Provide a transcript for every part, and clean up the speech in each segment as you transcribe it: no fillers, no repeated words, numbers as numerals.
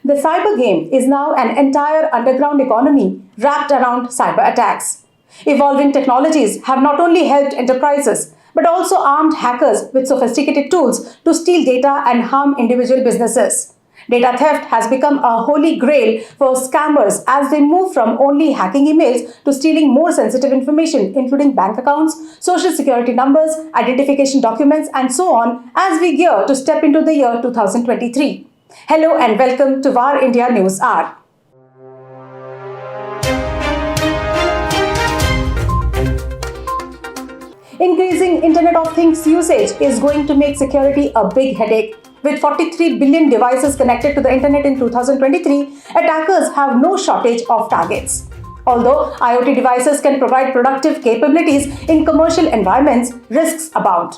The cyber game is now an entire underground economy wrapped around cyber attacks. Evolving technologies have not only helped enterprises but also armed hackers with sophisticated tools to steal data and harm individual businesses. Data theft has become a holy grail for scammers as they move from only hacking emails to stealing more sensitive information, including bank accounts, social security numbers, identification documents, and so on, as we gear to step into the year 2023. Hello and welcome to VAR India News Hour. Increasing Internet of Things usage is going to make security a big headache. With 43 billion devices connected to the internet in 2023, attackers have no shortage of targets. Although IoT devices can provide productive capabilities in commercial environments, risks abound.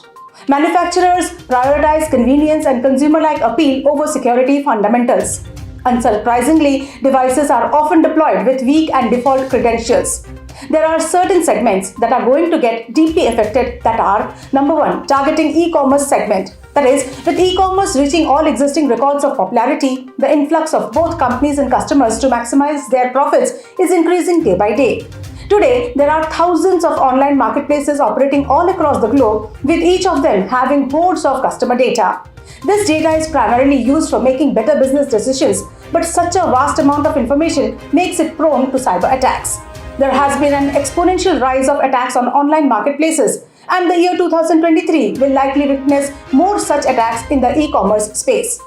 Manufacturers prioritize convenience and consumer-like appeal over security fundamentals. Unsurprisingly, devices are often deployed with weak and default credentials. There are certain segments that are going to get deeply affected that are: number 1, targeting e-commerce segment. That is, with e-commerce reaching all existing records of popularity, the influx of both companies and customers to maximize their profits is increasing day by day. Today, there are thousands of online marketplaces operating all across the globe, with each of them having hordes of customer data. This data is primarily used for making better business decisions, but such a vast amount of information makes it prone to cyber attacks. There has been an exponential rise of attacks on online marketplaces, and the year 2023 will likely witness more such attacks in the e-commerce space.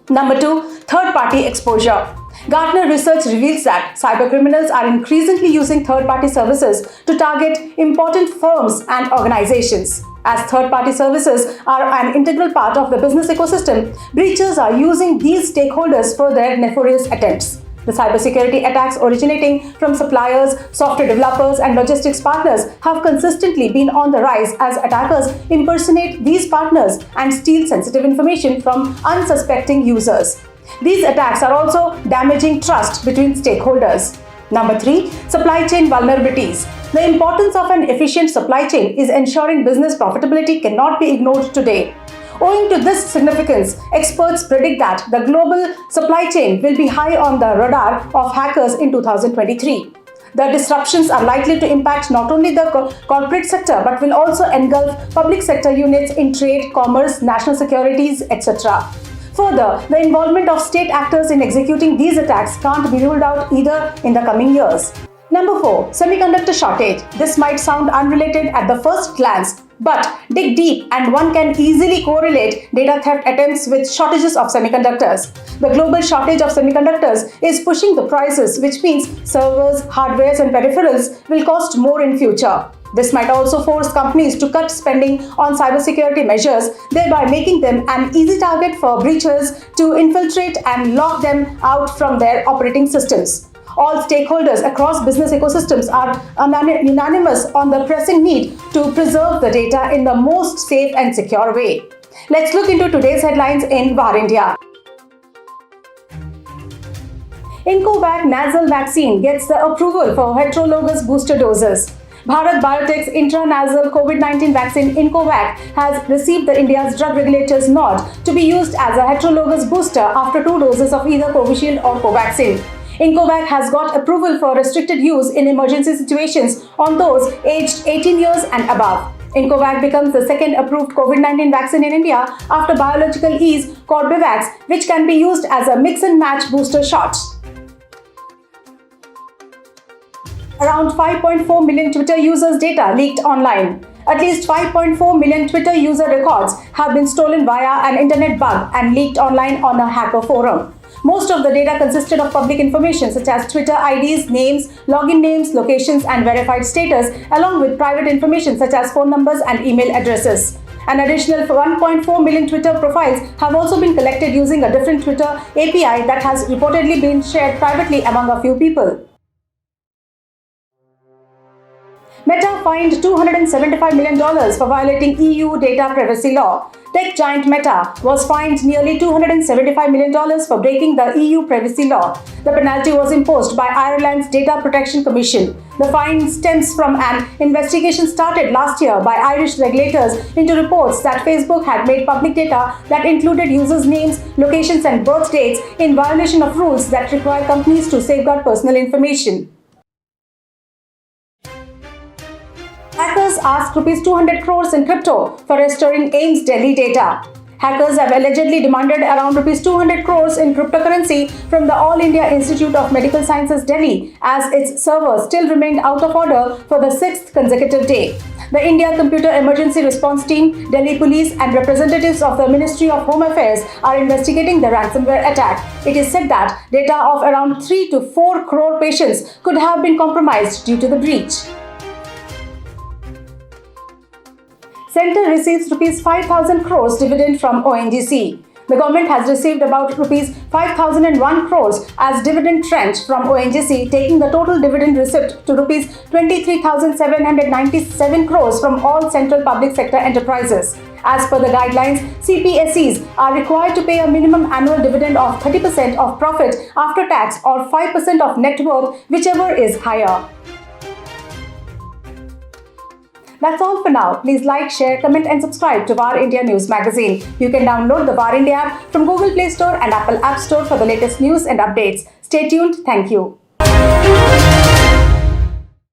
Number 2, third-party exposure. Gartner research reveals that cybercriminals are increasingly using third-party services to target important firms and organizations. As third-party services are an integral part of the business ecosystem, breachers are using these stakeholders for their nefarious attempts. The cybersecurity attacks originating from suppliers, software developers, and logistics partners have consistently been on the rise as attackers impersonate these partners and steal sensitive information from unsuspecting users. These attacks are also damaging trust between stakeholders. Number 3, supply chain vulnerabilities. The importance of an efficient supply chain is ensuring business profitability cannot be ignored today. Owing to this significance, experts predict that the global supply chain will be high on the radar of hackers in 2023. The disruptions are likely to impact not only the corporate sector but will also engulf public sector units in trade, commerce, national securities, etc. Further, the involvement of state actors in executing these attacks can't be ruled out either in the coming years. Number 4, semiconductor shortage. This might sound unrelated at the first glance, but dig deep and one can easily correlate data theft attempts with shortages of semiconductors. The global shortage of semiconductors is pushing the prices, which means servers, hardwares, and peripherals will cost more in future. This might also force companies to cut spending on cybersecurity measures, thereby making them an easy target for breachers to infiltrate and lock them out from their operating systems. All stakeholders across business ecosystems are unanimous on the pressing need to preserve the data in the most safe and secure way. Let's look into today's headlines in VAR India. iNCOVACC nasal vaccine gets the approval for heterologous booster doses. Bharat Biotech's intranasal COVID-19 vaccine iNCOVACC has received the India's drug regulator's nod to be used as a heterologous booster after 2 doses of either Covishield or Covaxin. iNCOVACC has got approval for restricted use in emergency situations on those aged 18 years and above. iNCOVACC becomes the second approved COVID-19 vaccine in India after Biological E's Corbevax, which can be used as a mix-and-match booster shot. Around 5.4 million Twitter users' data leaked online. At least 5.4 million Twitter user records have been stolen via an internet bug and leaked online on a hacker forum. Most of the data consisted of public information such as Twitter IDs, names, login names, locations, and verified status, along with private information such as phone numbers and email addresses. An additional 1.4 million Twitter profiles have also been collected using a different Twitter API that has reportedly been shared privately among a few people. Meta fined $275 million for violating EU data privacy law. Tech giant Meta was fined nearly $275 million for breaking the EU privacy law. The penalty was imposed by Ireland's Data Protection Commission. The fine stems from an investigation started last year by Irish regulators into reports that Facebook had made public data that included users' names, locations, and birth dates in violation of rules that require companies to safeguard personal information. Hackers asked Rs 200 crores in crypto for restoring AIIMS-Delhi data. Hackers have allegedly demanded around Rs 200 crores in cryptocurrency from the All India Institute of Medical Sciences Delhi as its servers still remained out of order for the 6th consecutive day. The India Computer Emergency Response Team, Delhi Police and representatives of the Ministry of Home Affairs are investigating the ransomware attack. It is said that data of around 3 to 4 crore patients could have been compromised due to the breach. Centre receives Rs 5,000 crores dividend from ONGC. The government has received about Rs 5,001 crores as dividend tranche from ONGC, taking the total dividend receipt to Rs 23,797 crores from all central public sector enterprises. As per the guidelines, CPSEs are required to pay a minimum annual dividend of 30% of profit after tax or 5% of net worth, whichever is higher. That's all for now. Please like, share, comment and subscribe to VAR India News Magazine. You can download the VAR India app from Google Play Store and Apple App Store for the latest news and updates. Stay tuned. Thank you.